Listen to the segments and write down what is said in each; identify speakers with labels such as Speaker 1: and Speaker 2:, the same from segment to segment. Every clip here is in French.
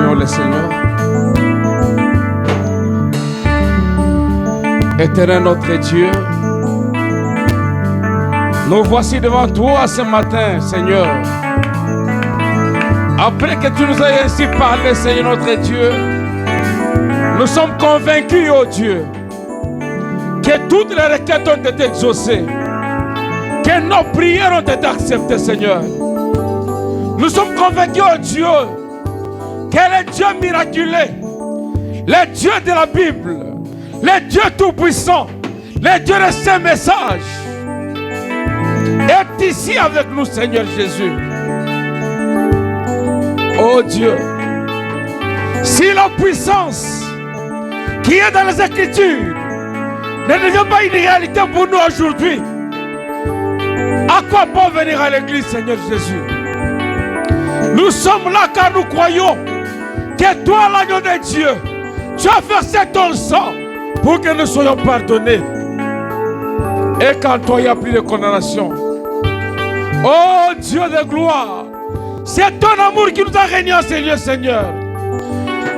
Speaker 1: Prions le Seigneur. Éternel notre Dieu, nous voici devant toi ce matin, Seigneur. Après que tu nous aies ainsi parlé, Seigneur notre Dieu, nous sommes convaincus, oh Dieu, que toutes les requêtes ont été exaucées, que nos prières ont été acceptées, Seigneur. Nous sommes convaincus, oh Dieu, que le Dieu miraculeux, le Dieu de la Bible, le Dieu tout-puissant, le Dieu de ces messages, est ici avec nous, Seigneur Jésus. Oh Dieu, si la puissance qui est dans les Écritures ne devient pas une réalité pour nous aujourd'hui, à quoi bon venir à l'église, Seigneur Jésus? Nous sommes là car nous croyons que toi, l'agneau de Dieu, tu as versé ton sang pour que nous soyons pardonnés. Et qu'en toi, il n'y a plus de condamnation. Oh Dieu de gloire, c'est ton amour qui nous a réunis en ces lieux, Seigneur.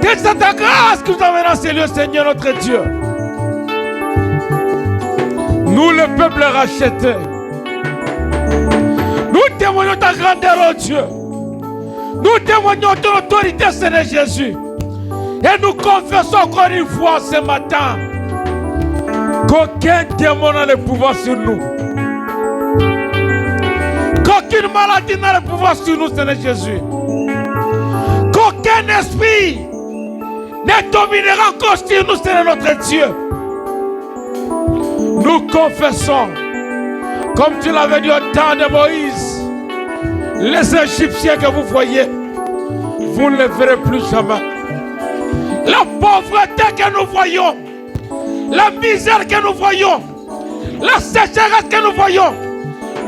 Speaker 1: C'est ta grâce qui nous a réunis en ces lieux, Seigneur, notre Dieu. Nous, le peuple racheté, nous témoignons ta grandeur, oh Dieu. Nous témoignons ton autorité, Seigneur Jésus. Et nous confessons encore une fois ce matin qu'aucun démon n'a le pouvoir sur nous. Qu'aucune maladie n'a le pouvoir sur nous, Seigneur Jésus. Qu'aucun esprit ne dominera encore sur nous, Seigneur notre Dieu. Nous confessons, comme tu l'avais dit au temps de Moïse, les Égyptiens que vous voyez, vous ne les verrez plus jamais. La pauvreté que nous voyons, la misère que nous voyons, la sécheresse que nous voyons,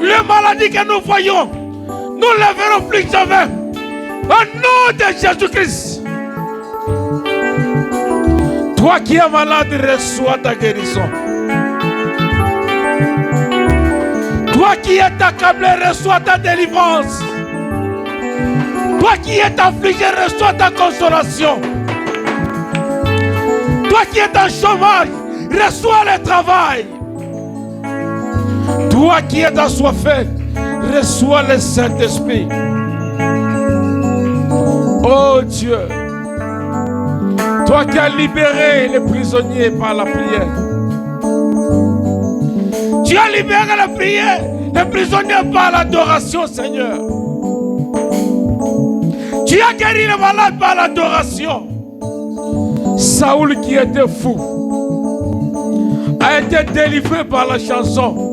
Speaker 1: les maladies que nous voyons, nous ne les verrons plus jamais. Au nom de Jésus-Christ. Toi qui es malade, reçois ta guérison. Toi qui es accablé, reçois ta délivrance. Toi qui es affligé, reçois ta consolation. Toi qui es en chômage, reçois le travail. Toi qui es assoiffé, reçois le Saint-Esprit. Oh Dieu, toi qui as libéré les prisonniers par la prière. Tu as libéré les prisonniers par l'adoration, Seigneur. Tu as guéri les malades par l'adoration. Saoul qui était fou a été délivré par la chanson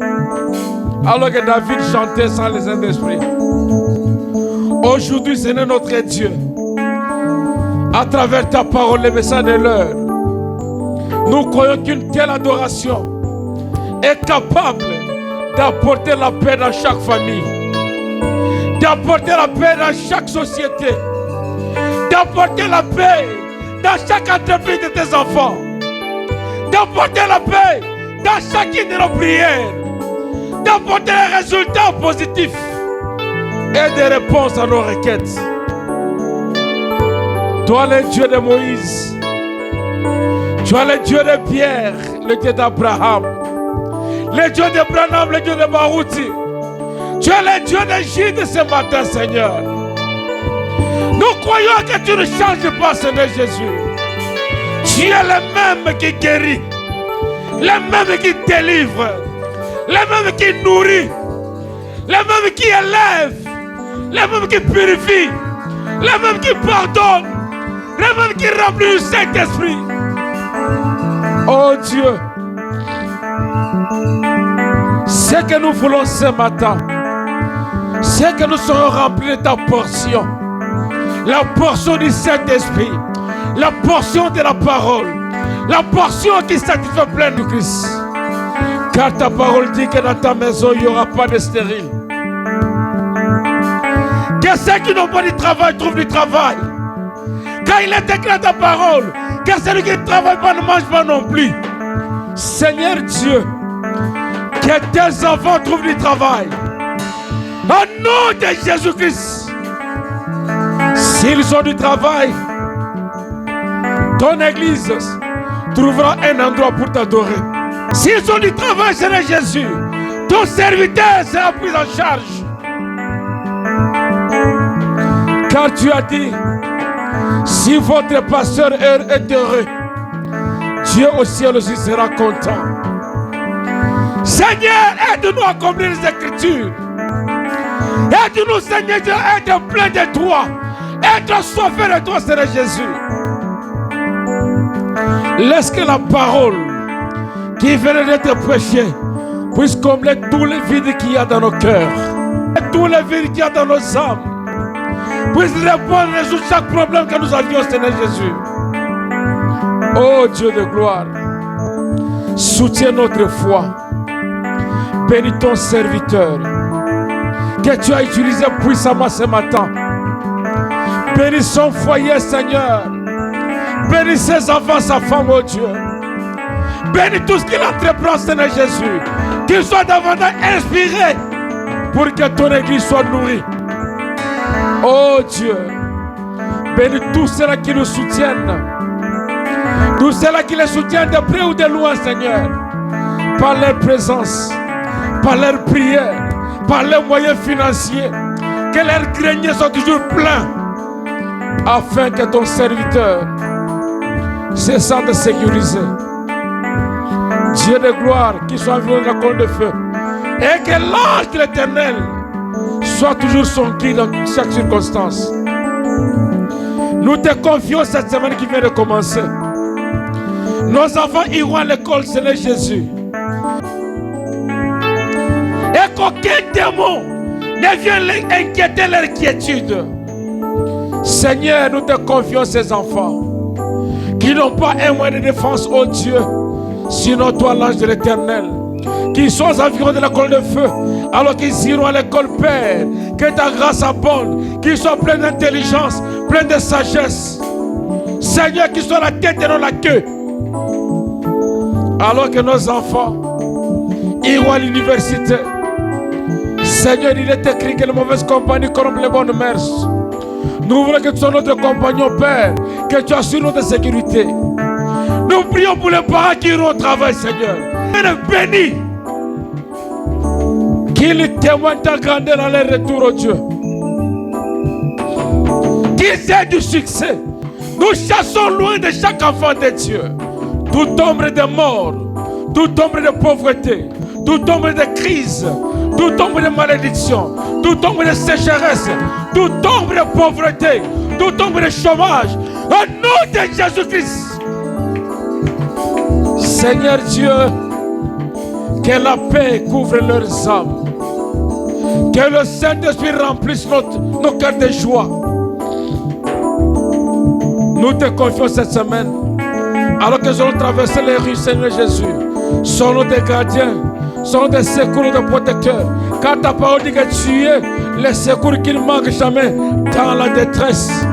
Speaker 1: alors que David chantait sans les Saint-Esprit. Aujourd'hui, Seigneur notre Dieu, à travers ta parole, les messages de l'heure, nous croyons qu'une telle adoration est capable d'apporter la paix dans chaque famille, d'apporter la paix dans chaque société, d'apporter la paix dans chaque entreprise de tes enfants, d'apporter la paix dans chacune de nos prières, d'apporter des résultats positifs et des réponses à nos requêtes. Toi, le Dieu de Moïse, tu es le Dieu de Pierre, le Dieu d'Abraham, le Dieu de Branham, le Dieu de Barouti. Tu es le Dieu de Gide ce matin, Seigneur. Nous croyons que tu ne changes pas, Seigneur Jésus. Tu es le même qui guérit, le même qui délivre, le même qui nourrit, le même qui élève, le même qui purifie, le même qui pardonne, le même qui remplit le Saint-Esprit. Oh Dieu, ce que nous voulons ce matin, c'est que nous serons remplis de ta portion. La portion du Saint-Esprit, la portion de la parole, la portion qui satisfait plein de Christ. Car ta parole dit que dans ta maison, il n'y aura pas de stérile. Que ceux qui n'ont pas de travail trouvent du travail. Car il est écrit dans ta parole que celui qui ne travaille pas ne mange pas non plus. Seigneur Dieu, que tes enfants trouvent du travail. Au nom de Jésus-Christ. S'ils ont du travail, ton église trouvera un endroit pour t'adorer. S'ils ont du travail, Seigneur Jésus, ton serviteur sera pris en charge. Car tu as dit, si votre pasteur est heureux, Dieu au ciel aussi sera content. Seigneur, aide-nous à accomplir les Écritures. Aide-nous, Seigneur, à être plein de toi. Être soifé de toi, Seigneur Jésus. Laisse que la parole qui venait d'être prêchée puisse combler tous les vides qu'il y a dans nos cœurs. Et tous les vides qu'il y a dans nos âmes. Puisse répondre et résoudre chaque problème que nous avions, Seigneur Jésus. Oh Dieu de gloire, soutiens notre foi. Bénis ton serviteur que tu as utilisé puissamment ce matin. Bénis son foyer, Seigneur. Bénis ses enfants, sa femme, oh Dieu. Bénis tout ce qu'il entreprend, Seigneur Jésus. Qu'il soit davantage inspiré pour que ton église soit nourrie. Oh Dieu, bénis tous ceux-là qui nous soutiennent. Tous ceux-là qui les soutiennent de près ou de loin, Seigneur. Par leur présence, par leur prière, par leurs moyens financiers. Que leurs greniers soient toujours pleins. Afin que ton serviteur se sente sécurisé. Dieu de gloire, qui soit environné de la colonne de feu. Et que l'ange de l'Éternel soit toujours son guide dans chaque circonstance. Nous te confions cette semaine qui vient de commencer. Nos enfants iront à l'école, Seigneur Jésus. Et qu'aucun démon ne vienne inquiéter leur quiétude. Seigneur, nous te confions ces enfants qui n'ont pas un moyen de défense, oh Dieu, sinon toi, l'ange de l'Éternel, qui sont environ de la colonne de feu, alors qu'ils iront à l'école, Père. Que ta grâce abonde, qu'ils soient pleins d'intelligence, pleins de sagesse. Seigneur, qu'ils soient la tête et non la queue. Alors que nos enfants iront à l'université. Seigneur, il est écrit que les mauvaises compagnies corrompent les bonnes mœurs. Nous voulons que tu sois notre compagnon, Père, que tu assures notre sécurité. Nous prions pour les parents qui iront au travail, Seigneur. Bénis. Qu'ils témoignent ta grandeur dans leur retour, oh Dieu. Qu'ils aient du succès. Nous chassons loin de chaque enfant de Dieu toute ombre de mort, toute ombre de pauvreté, toute ombre de crise, toute ombre de malédiction, toute ombre de sécheresse, toute ombre de pauvreté, toute ombre de chômage. Au nom de Jésus-Christ. Seigneur Dieu, que la paix couvre leurs âmes. Que le Saint-Esprit remplisse nos cœurs de joie. Nous te confions cette semaine. Alors que nous allons traverser les rues, Seigneur Jésus. Soyons des gardiens, soyons des secours, des protecteurs. Car ta parole dit que tu es le secours qui ne manque jamais dans la détresse.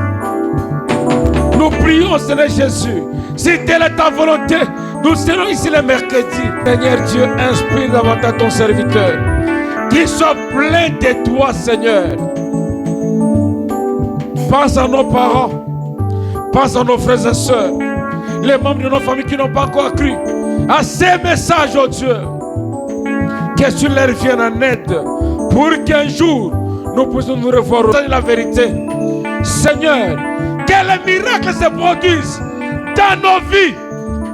Speaker 1: Nous prions, Seigneur Jésus. Si telle est ta volonté, nous serons ici le mercredi. Seigneur Dieu, inspire davantage ton serviteur. Qu'il soit plein de toi, Seigneur. Pense à nos parents. Pense à nos frères et sœurs. Les membres de nos familles qui n'ont pas encore cru à ces messages, oh Dieu. Que tu leur viennes en aide. Pour qu'un jour, nous puissions nous revoir au sein de la vérité. Seigneur, que les miracles se produisent dans nos vies.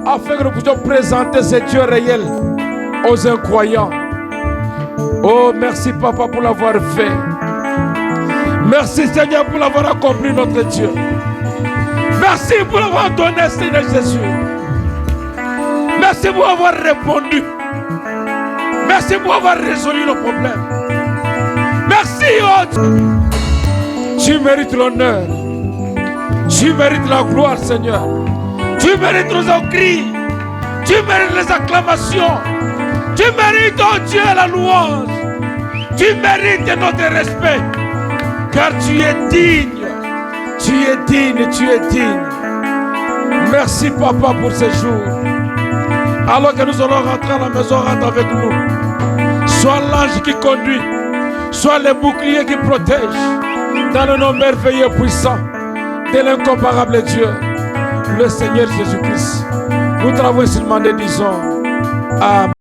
Speaker 1: Afin que nous puissions présenter ce Dieu réel aux incroyants. Oh, merci Papa pour l'avoir fait. Merci Seigneur pour l'avoir accompli, notre Dieu. Merci pour l'avoir donné, Seigneur Jésus. Merci pour avoir répondu. Merci pour avoir résolu nos problèmes. Merci, oh Dieu. Tu mérites l'honneur. Tu mérites la gloire, Seigneur. Tu mérites nos cris. Tu mérites les acclamations. Tu mérites, oh Dieu, la louange. Tu mérites notre respect. Car tu es digne. Tu es digne, tu es digne. Merci, Papa, pour ces jours. Alors que nous allons rentrer à la maison, rentre avec nous. Sois l'ange qui conduit. Sois le bouclier qui protège. Dans le nom merveilleux et puissant de l'incomparable Dieu. le Seigneur Jésus-Christ. Nous t'avons ainsi demandé, disons Amen.